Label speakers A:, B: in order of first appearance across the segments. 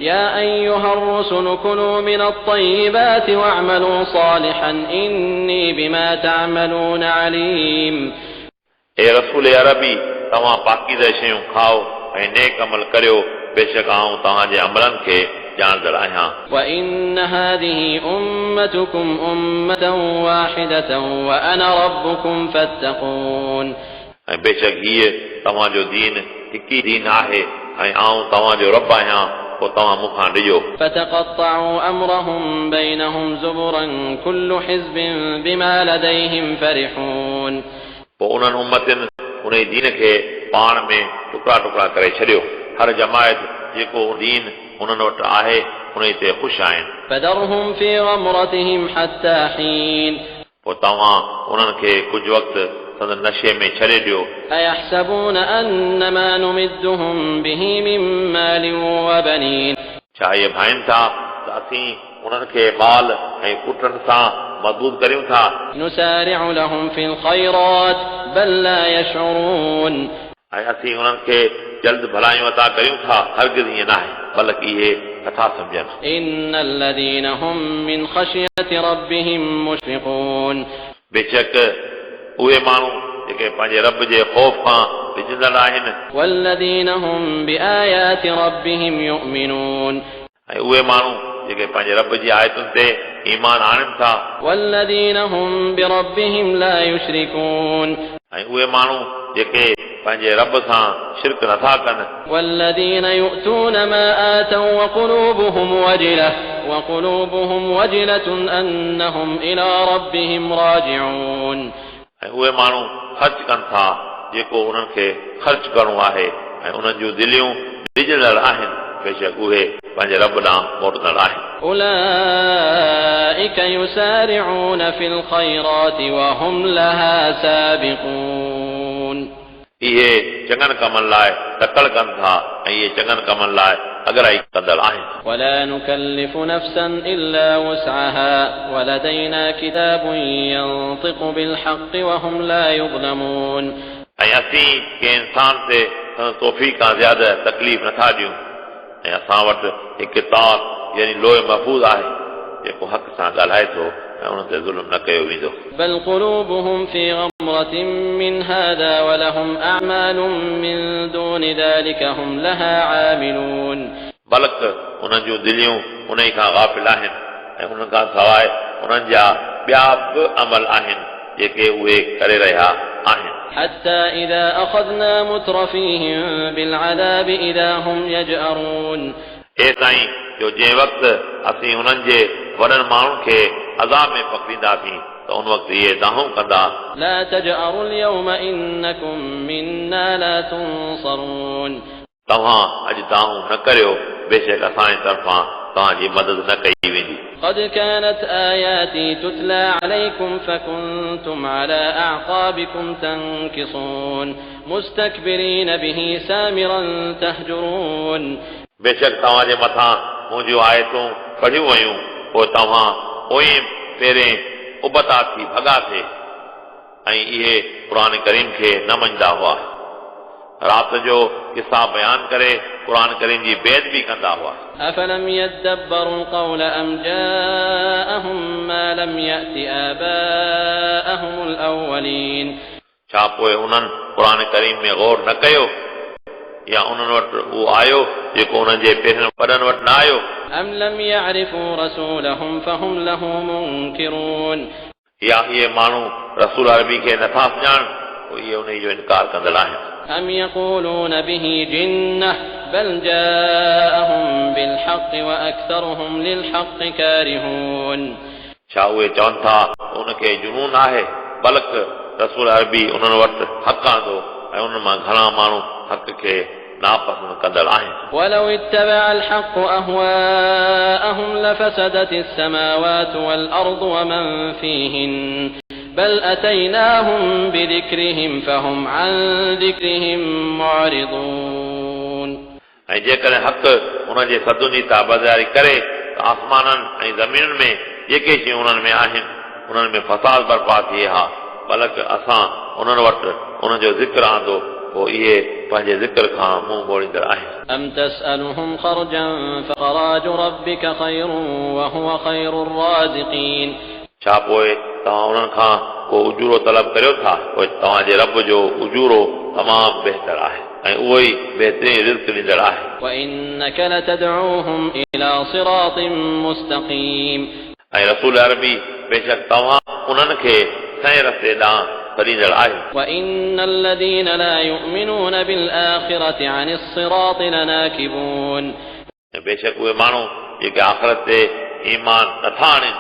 A: يا أيها الرسل كلوا من الطيبات واعملوا صالحا إني بما تعملون عليم.
B: اے رسول عربی तव्हां पाकीज़ शयूं खाओ ऐं नेक अमल करियो बेशक आऊं तव्हांजे अमलनि खे ॼाणंदड़ आहियां.
A: وإن هذه أمتكم أمة واحدة وأنا ربكم فاتقون.
B: ऐं बेशक हीअ तव्हांजो दीन हिकु ई दीन आहे ऐं आऊं तव्हांजो रब आहियां पोइ तव्हां मूंखां ॾिजो.
A: فتقطعوا أمرهم بينهم زبرا كل حزب بما لديهم فرحون.
B: पोइ उन्हनि उम्मतनि उन दीन खे पाण में टुकड़ा टुकड़ा करे छॾियो. हर जमायत जेको दीन उन्हनि वटि आहे उन ते ख़ुशि आहिनि.
A: فذرهم في غمرتهم حتى حين.
B: पोइ तव्हां उन्हनि खे कुझु वक़्तु संदन नशे में छॾे ॾियो.
A: أيحسبون أن ما نمدهم به من مال وبنين.
B: छा इहे भाइनि था त असीं उन्हनि खे माल ऐं पुटनि सां मज़बूत करियूं था.
A: نسارع لهم في الخيرات بل لا يشعرون.
B: ऐं असीं उन्हनि खे जल्द भलायूं अता करियूं था हरगिज़ ईअं न आहे बल्कि इहे नथा सम्झनि.
A: إن الذين هم من خشية ربهم مشفقون.
B: बेशक उहे माण्हू जेके पंहिंजे रब जे ख़ौफ़ खां विझंदड़ आहिनि.
A: والذين هم بآيات ربهم يؤمنون.
B: ऐं उहे माण्हू जेके पंहिंजे रब जी आयतुनि ते ईमान आणनि था.
A: والذين هم بربهم لا يشركون.
B: ऐं उहे माण्हू जेके पंहिंजे रब सां शिरक नथा कनि.
A: والذين يؤتون ما آتوا وقلوبهم وجلة أنهم إلى ربهم راجعون.
B: ऐं उहे माण्हू ख़र्च कनि था जेको उन्हनि खे ख़र्च करणो आहे ऐं उन्हनि जूं दिलियूं डिॼंदड़ आहिनि बेशक उहे पंहिंजे रब ॾांहुं मोटंदड़ आहिनि.
A: أولئك يسارعون في الخيرات وهم لها سابقون.
B: इहे चङनि कमनि लाइ तकड़ कनि था ऐं इहे चङनि कमनि लाइ अगराई कंदड़ आहिनि.
A: ولا نكلف نفسا إلا وسعها ولدينا كتاب ينطق بالحق وهم لا يظلمون.
B: ऐं असीं कंहिं इंसान ते तौफ़ीक़ खां ज़्यादा तकलीफ़ नथा ॾियूं ऐं असां वटि हिकु किताब यानी लोह महफ़ूज़ आहे जेको हक़ सां ॻाल्हाए थो ऐं उन ते ज़ुल्म न कयो वेंदो.
A: بل قلوبهم في غمرة من هذا ولهم أعمال من دون ذلك هم لها عاملون.
B: बल्क उन्हनि जूं दिलियूं उन खां गाफ़िल आहिनि ऐं उन्हनि खां सवाइ उन्हनि जा ॿिया बि अमल आहिनि जेके उहे करे रहिया आहिनि.
A: حتى إذا أخذنا مترفيهم بالعذاب إذا هم يجأرون.
B: हे साईं जो जंहिं वक़्तु असीं उन्हनि जे वॾनि माण्हुनि खे अज़ाब में पकड़ींदासीं त उन वक़्तु इहे दाहूं कंदा.
A: لا تجأروا اليوم إنكم منا لا تنصرون.
B: तव्हां अॼु दाहूं न करियो बेशक असांजे तरफ़ां तव्हांजी मदद न कई वेंदी.
A: قد كانت آياتي تتلى عليكم فكنتم على أعقابكم تنكصون مستكبرين به سامرا تهجرون.
B: बेशक तव्हांजे मथां मुंहिंजूं आयतूं पढ़ियूं वयूं पोइ तव्हां पोइ पहिरें उबता थी भॻा थिए ऐं इहे क़ुर करीम खे न मञंदा हुआ. रात जो किसा बयान करे क़ुर करीम जी बेअदबी कंदा हुआ.
A: أفلم يدبروا القول أم جاءهم ما لم يأت آباءهم الأولين.
B: छा पोइ उन्हनि क़ुर करीम में गौर न कयो या उन्हनि वटि उहो आयो जेको उन्हनि जे पहिरियों वॾनि वटि न आयो.
A: أم لم يعرفوا رسولهم فهم له منكرون.
B: या इहे माण्हू रसूल अरबी खे नथा सुञाण पोइ इहे उन जो इनकार कंदड़ आहिनि.
A: أم يقولون به جنة بل جاءهم بالحق وأكثرهم للحق كارهون. छा उहे चवनि था उनखे जुनून आहे बल्कि रसूल अरबी उन्हनि वटि हक़ आंदो ऐं उन मां घणा माण्हू हक़ खे नापसंद कंदड़ आहिनि. ولو اتبع الحق أهواءهم لفسدت السماوات والأرض ومن فيهن بل أتيناهم بذكرهم فهم عن ذكرهم معرضون. ऐं जेकॾहिं हक़ उन जे सदुन जी ताबेदारी करे त आसमाननि ऐं ज़मीनुनि में जेके शयूं उन्हनि में आहिनि उन्हनि में फसाद बर्पा थिए हा बल्कि असां उन्हनि वटि उन जो ज़िक्र आंदो
B: पोइ इहे पंहिंजे ज़िक्र खां मुंहुं मोड़ींदड़ आहिनि
A: أم تسألهم خرجا فخراج ربك خير وهو خير الرازقين
B: छा पोइ तव्हां उन्हनि खां को उजूरो तलब करियो था पोइ तव्हांजे रब जो उजूरो तमामु बहितर आहे ऐं उहो ई बहितरीन रिज़्क़ ॾींदड़ आहे
A: وإنك لتدعوهم إلى صراط مستقيم
B: ऐं रसूल अरबी बेशक तव्हां उन्हनि खे सही रस्ते ॾांहुं तरींदड़ आहियो
A: وإن الذين لا يؤمنون بالآخرة عن الصراط لناكبون
B: ऐं बेशक उहे माण्हू जेके आख़िरत ते ईमान नथा आणनि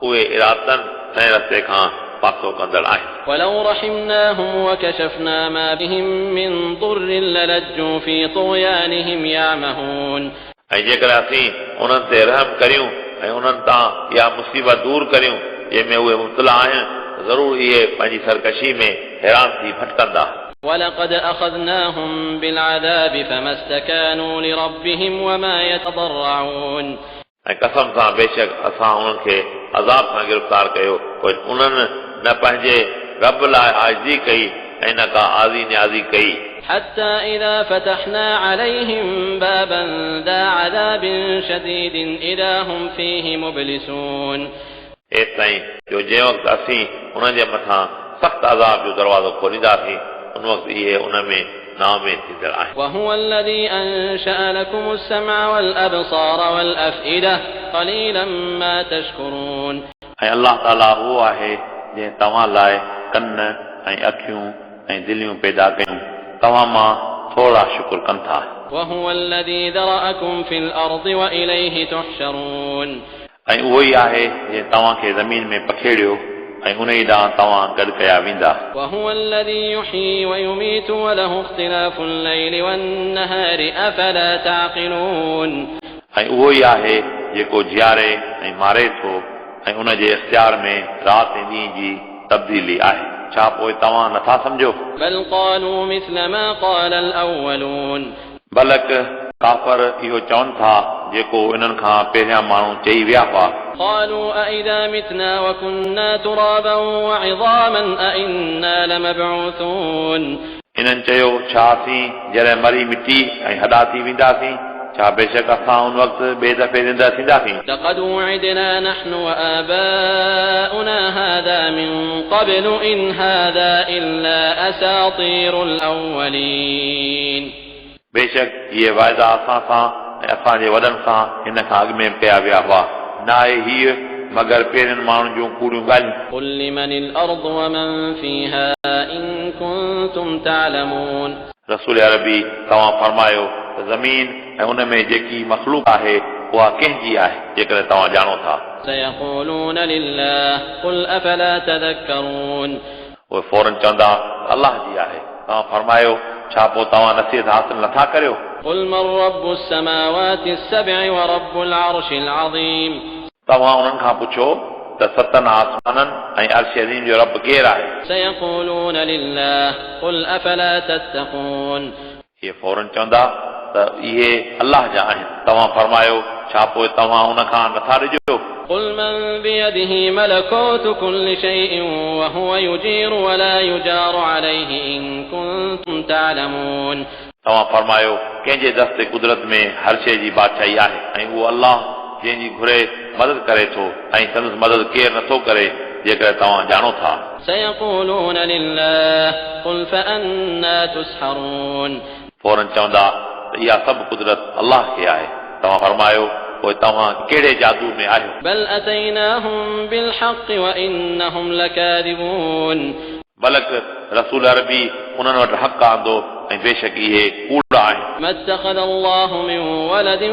B: उहे इरादतन सही रस्ते खां पासो कंदड़ आहिनि
A: ولو رحمناهم وكشفنا ما بهم من ضر للجوا في طغيانهم يعمهون
B: ऐं जेकर असीं उन्हनि ते रहम करियूं ऐं उन्हनि तां इहा मुसीबत दूर करियूं जंहिंमें उहे मुब्तला आहिनि ज़रूर इहे पंहिंजी सरकशी में हैरान थी भटकंदा
A: ولقد أخذناهم بالعذاب فما استكانوا لربهم وما يتضرعون
B: ऐं कसम सां बेशक असां उन्हनि खे अज़ाब सां गिरफ़्तार कयो पोइ उन्हनि न पंहिंजे रब लाइ आजिज़ी कई ऐं न का आज़ी न्याज़ी कई
A: حتى إذا فتحنا عليهم بابا ذا عذاب شديد إذا هم فيه مبلسون
B: एसिताईं जो जंहिं वक़्तु असीं उन्हनि जे मथां सख़्तु अज़ाब जो दरवाज़ो खोलींदासीं उन वक़्तु इहे उन में नाउमीद थींदड़ आहिनि
A: وهو الذي أنشأ لكم السمع والأبصار والأفئدة قليلا ما تشكرون
B: ऐं अल्लाह ताला उहो आहे जंहिं तव्हां लाइ कन ऐं अखियूं ऐं दिलियूं पैदा कयूं तव्हां मां थोरा शुक्र कनि था
A: وهو الذي ذرأكم في الأرض وإليه تحشرون
B: ऐं उहो ई आहे जंहिं तव्हांखे ज़मीन में पखेड़ियो ऐं उन ई ॾांहुं तव्हां गॾु कया वेंदा
A: وهو الذي يحيي ويميت وله اختلاف الليل والنهار أفلا تعقلون
B: ऐं उहो ई आहे जेको जियारे ऐं मारे थो ऐं उन जे इख़्तियार में राति ऐं ॾींहं जी तब्दीली आहे छा पोइ तव्हां नथा सम्झो
A: بل قالوا مثل ما قال الأولون
B: बलक काफ़र इहो चवनि था जेको इन्हनि खां पहिरियां माण्हू चई विया हुआ
A: قالوا أئذا متنا وكنا ترابا وعظاما أئنا لمبعوثون
B: इन्हनि चयो छा असीं जॾहिं मरी मिटी ऐं हॾा थी वेंदासीं छा बेशक असां उन वक़्तु ॿिए दफ़े ज़िंदा थींदासीं
A: لقد وعدنا نحن وآباؤنا هذا من قبل إن هذا إلا أساطير الأولين
B: बेशक इहे वाइदा असां सां ऐं असांजे वॾनि सां हिन खां अॻु में कया विया हुआ न आहे हीअ मगर पहिरियनि माण्हुनि जूं कूड़ियूं ॻाल्हियूं
A: قل لمن الأرض ومن فيها إن كنتم تعلمون
B: रसूल अरबी तव्हां फरमायो त ज़मीन ऐं उन में जेकी मख़लूक आहे उहा कंहिंजी आहे जेकॾहिं तव्हां ॼाणो था
A: سيقولون لله قل أفلا تذكرون
B: उहे फौरन चवंदा अलाह जी आहे तव्हां फरमायो छा पोइ तव्हां नसीहत हासिल नथा करियो
A: قل من رب السماوات السبع ورب العرش العظيم
B: तव्हां उन्हनि खां पुछो त सतनि आसमाननि ऐं अर्श अज़ीम जो रब केरु आहे
A: سيقولون لله قل أفلا تتقون
B: इहे फौरन चवंदा त इहे अलाह जा आहिनि तव्हां फरमायो छा पोइ तव्हां उन खां नथा ॾिजो
A: قل من بيده ملكوت كل شيء وهو يجير ولا يجار عليه إن كنتم تعلمون
B: तव्हां फरमायो कंहिंजे दस्ते कुदरत में हर शइ जी बादशाही आहे ऐं उहो अलाह जंहिंजी घुरे मदद करे थो ऐं संदसि मदद केरु नथो करे जेकर तव्हां ॼाणो था
A: سيقولون لله قل فأنا تسحرون
B: फौरन चवंदा त इहा सभु कुदरत अलाह खे आहे तव्हां फरमायो पोइ तव्हां कहिड़े जादू में आहियो
A: بل أتيناهم بالحق وإنهم لكاذبون
B: बलक रसूल अरबी उन्हनि वटि हक़ आंदो ऐं बेशक इहे कूड़ आहिनि
A: ما اتخذ الله من ولد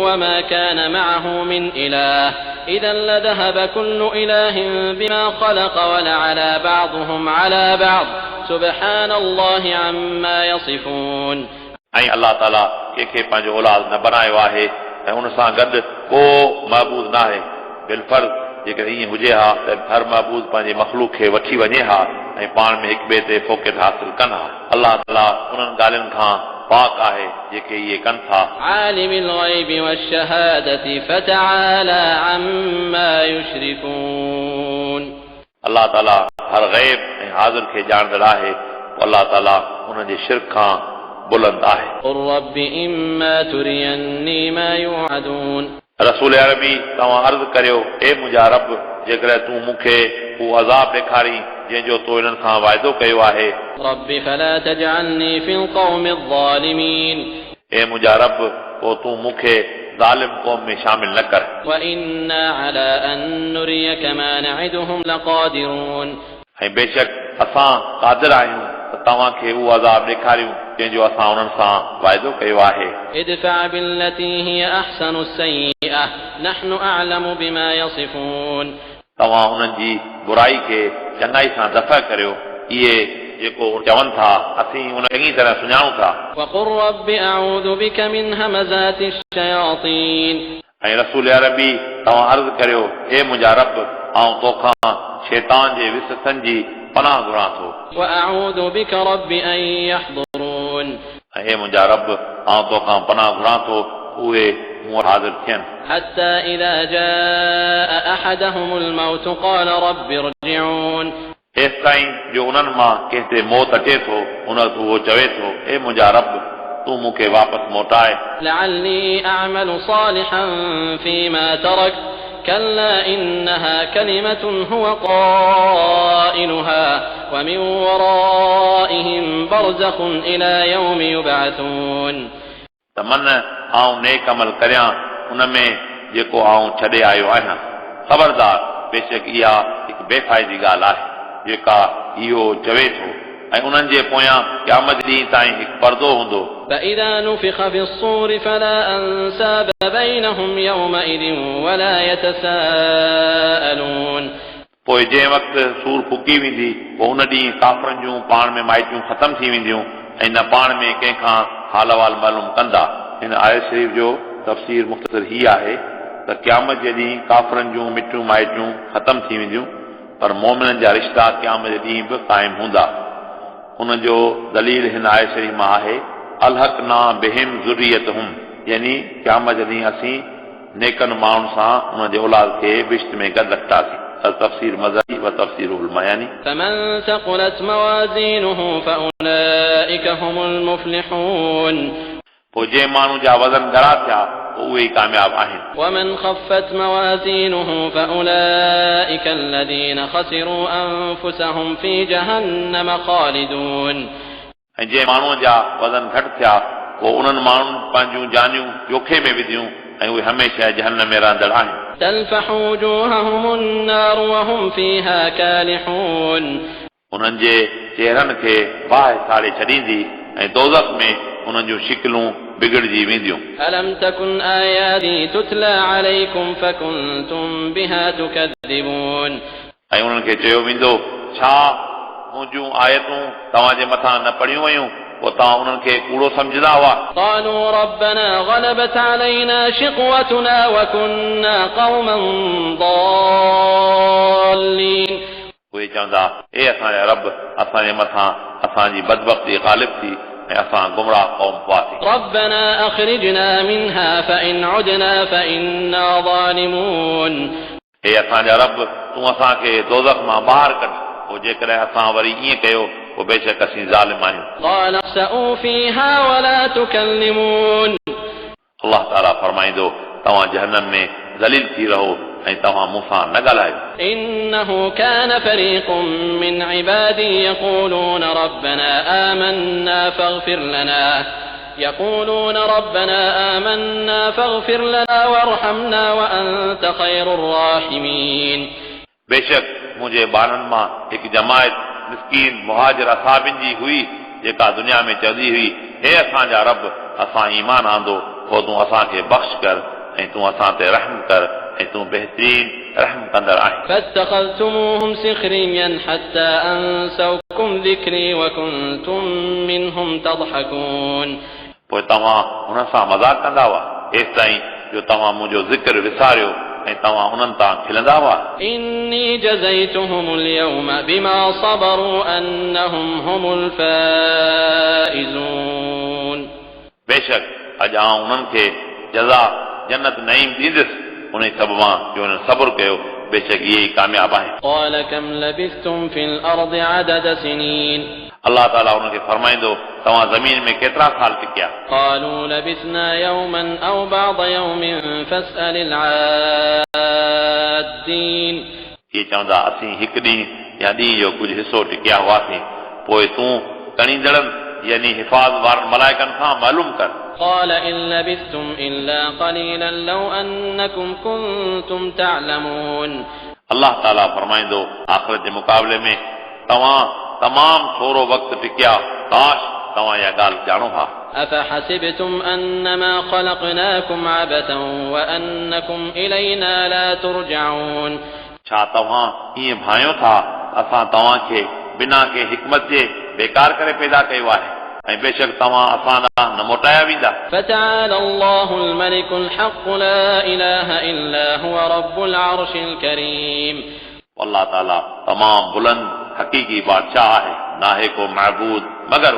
A: وما كان معه من إله إذا لذهب كل إله بما خلق ولعلى بعضهم على بعض سبحان الله عما يصفون
B: ऐं अलाह ताला कंहिंखे पंहिंजो औलाद न बनायो आहे ऐं उन सां गॾु को महबूद न आहे बिलफर्ज़ जेकर ईअं हुजे हा त हर महबूद पंहिंजे मख़लूक खे वठी वञे हा ऐं पाण में हिक ॿिए ते फ़ोक़त हासिल कनि हा अलाह ताला उन्हनि ॻाल्हियुनि खां पाक आहे जेके इहे कनि था
A: عالم الغيب والشهادة فتعالى عما يشركون
B: अलाह ताला हर ग़ैब ऐं हाज़िर खे ॼाणंदड़ आहे अलाह ताला उन जे शिरक खां बुलंद आहे।
A: قل رب إما تريني ما يوعدون
B: रसूल अरबी तव्हां अर्ज़ करियो, ए मुंहिंजा रब, जेकॾहिं तूं मूंखे हू अज़ाब ॾेखारी जंहिंजो तो इन्हनि सां वाइदो कयो आहे।
A: رب فلا تجعلني في القوم الظالمين
B: ए मुंहिंजा रब, पोइ तूं मूंखे ज़ालिम क़ौम में शामिल न कर।
A: وإنا على أن نريك ما نعدهم لقادرون
B: ऐं बेशक असां क़ादिर आहियूं त तव्हांखे उहो अज़ाब ॾेखारियूं जंहिंजो असां उन्हनि सां वाइदो कयो आहे।
A: ادفع بالتي هي أحسن السيئة نحن أعلم بما يصفون
B: तव्हां उन्हनि जी बुराई खे चङाई सां दफ़ा करियो, इहे जेको चवनि था असीं उन चङी तरह सुञाणूं था।
A: وقل رب أعوذ بك من همزات الشياطين
B: ऐं रसूल अरबी तव्हां अर्ज़ करियो, हे मुंहिंजा रब, आउं तोखां शैतान जे विसवसनि जी पनाह घुरां थो।
A: وأعوذ بك رب أن يحضرون
B: ऐं हे मुंहिंजा रब, आउं तोखां पनाह घुरां थो उहे मूं वटि हाज़िर थियनि।
A: حتى إذا جاء أحدهم الموت قال رب ارجعون
B: हेसि ताईं जो उन्हनि मां कंहिं ते मौत अचे थो, उन वक़्तु उहो चवे थो, हे मुंहिंजा रब, तूं मूंखे वापसि मोटाए।
A: لعلي أعمل صالحا فيما ترك كلا إنها كلمة هو قائلها ومن ورائهم برزخ إلى يوم يبعثون
B: त मन आउं नेक अमल करियां उन में जेको आउं छॾे आयो आहियां। ख़बरदार, बेशक इहा हिकु बेफ़ाइदी ॻाल्हि आहे जेका इहो चवे थो, ऐं उन्हनि जे पोयां क़यामत ॾींहं ताईं हिकु पर्दो हूंदो।
A: فإذا نفخ في الصور فلا أنساب بينهم يومئذ ولا يتساءلون
B: पोइ जंहिं वक़्तु सूर फूकी वेंदी, पोइ उन ॾींहुं काफ़रनि जूं पाण में माइटियूं ख़तम थी वेंदियूं ऐं न पाण में कंहिंखां हाल वाल मालूम कंदा। हिन आयत शरीफ़ जो तफ़सीर मुख़्तसर ही आहे त क़यामत जे ॾींहुं काफ़रनि जूं मिटियूं माइटियूं ख़तम थी वेंदियूं, पर मोमिननि जा रिश्ता क़यामत जे ॾींहुं बि क़ाइमु हूंदा। उन जो दलील हिन आयत शरीफ़ मां आहे, अलहक़ना बिहिम ज़ुर्रियतहुम, यानी क़यामत जे ॾींहुं असीं नेकनि माण्हुनि सां उन जे औलाद खे बिश्त में गॾु रखंदासीं। तफ़सीर मज़हबी व तफ़सीरुल बयानी।
A: فمن ثقلت موازينه فأولئك هم المفلحون
B: पोइ जंहिं माण्हू जा वज़न घणा थिया पोइ उहे ई कामयाब आहिनि।
A: ومن خفت موازينه فأولئك الذين خسروا أنفسهم في جهنم خالدون
B: ऐं जंहिं माण्हूअ जा वज़न घटि थिया पोइ उन्हनि माण्हुनि पंहिंजूं जानियूं जोखे में विधियूं ऐं उहे हमेशह जहन्नम में रहंदड़ आहिनि।
A: تلفح وجوههم النار وهم فيها كالحون
B: उन्हनि जे चेहरनि खे बाहि साड़े छॾींदी ऐं दोज़ख में उन्हनि जूं शिकिलूं बिगड़जी वेंदियूं।
A: ألم تكن آياتي تتلى عليكم فكنتم بها تكذبون
B: ऐं उन्हनि खे चयो वेंदो, छा मुंहिंजूं आयतूं तव्हांजे मथां न पढ़ियूं वयूं, पोइ तव्हां उन्हनि खे कूड़ो सम्झंदा हुआ।
A: قالوا ربنا غلبت علينا شقوتنا وكنا قوما ضالين
B: उहे चवंदा, ए असांजा रब, असांजे मथां असांजी बदबख्ती ग़ालिब थी ऐं असां गुमराह क़ौम हुआसीं।
A: ربنا أخرجنا منها فإن عدنا فإنا ظالمون
B: हे असांजा रब, तूं असांखे दोज़ख मां ॿाहिरि कढ, पोइ जेकॾहिं असां वरी ईअं कयो पोइ बेशक असीं ज़ालिम आहियूं।
A: قال اخسئوا فيها ولا تكلمون
B: अल्लाह ताला फरमाईंदो, तव्हां जहन्नम में ज़लील थी रहो ऐं तव्हां मूंसां न ॻाल्हायो।
A: إنه كان فريق من عبادي يقولون ربنا آمنا فاغفر لنا وارحمنا وأنت خير الراحمين
B: बेशक मुंहिंजे ॿारनि मां हिकु जमायत मिस्कीन मुहाजिर असाबिन जी हुई जेका दुनिया में चवंदी हुई, हे असांजा रब, असां ईमान आंदो, पोइ तूं असांखे बख़्श कर ऐं तूं असां ते रहम कर ऐं तूं बहितरीन रहम कंदड़ आहीं।
A: فاتخذتموهم سخريا حتى أنسوكم ذكري وكنتم منهم تضحكون
B: पोइ तव्हां हुन सां मज़ाक कंदा हुआ हेसि ताईं जो तव्हां मुंहिंजो ज़िक्र विसारियो ऐं तव्हां उन्हनि तां खिलंदा हुआ।
A: إني جزيتهم اليوم بما صبروا أنهم هم الفائزون
B: बेशक अॼु आउं उन्हनि खे जज़ा जन्नत नईम ॾींदुसि उन सबब मां जो उन्हनि सब्र कयो, बेशक इहे ई कामयाब आहिनि।
A: قال كم لبثتم في الأرض عدد سنين
B: अल्लाह ताला उनखे फरमाईंदो तव्हां ज़मीन में केतिरा साल टिकिया
A: قالوا لبثنا يوما أو بعض يوم فاسأل العادين
B: इहे चवंदा असीं हिकु ॾींहुं या ॾींहं जो कुझु हिसो टिकिया हुआसीं पोइ तूं कणींदड़नि यानी हिफ़ाज़ वारनि मलाइकनि खां मालूम कर
A: قال إن لبثتم إلا قليلا لو أنكم كنتم تعلمون
B: अल्लाह ताला फरमाईंदो आख़िरत जे मुक़ाबले में तव्हां तमामु थोरो वक़्तु टिकिया काश तव्हां इहा ॻाल्हि ॼाणो हा
A: أفحسبتم أنما خلقناكم عبثا وأنكم إلينا لا ترجعون
B: छा तव्हां ईअं भायो था असां तव्हांखे बिना के हिकमत जे बेकार करे पैदा कयो आहे ऐं बेशक तव्हां असां ॾांहुं न मोटाया वेंदा
A: فتعالى الله الملك الحق لا إله إلا هو رب العرش الكريم
B: अल्लाह ताला तमामु बुलंद हक़ीक़ी बादशाह आहे नाहे को महबूद मगर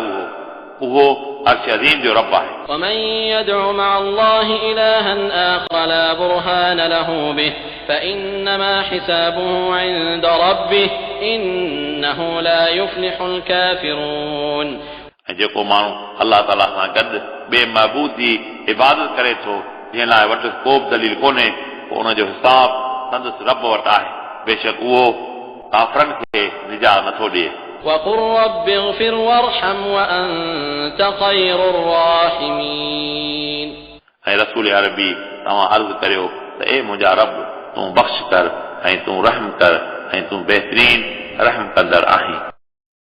B: उहो अर्श अज़ीम जो रब आहे
A: ومن يدع مع الله إلها آخر لا برهان له به فإنما حسابه عند ربه إنه لا يفلح الكافرون
B: ऐं जेको माण्हू अल्लाह ताला सां गॾु ॿिए महबूद जी इबादत करे थो जंहिं लाइ वटि को बि दलील कोन्हे पोइ उनजो हिसाब संदसि रब वटि आहे बेशक उहो काफ़रनि खे निजात नथो ॾिए
A: وقل رب اغفر وارحم وأنت خير الراحمين
B: ऐं रसूल अरबी तव्हां अर्ज़ करियो त ए मुंहिंजा रब तूं बख़्श कर ऐं तूं रहम कर ऐं तूं बहितरीन रहम कंदड़ आहीं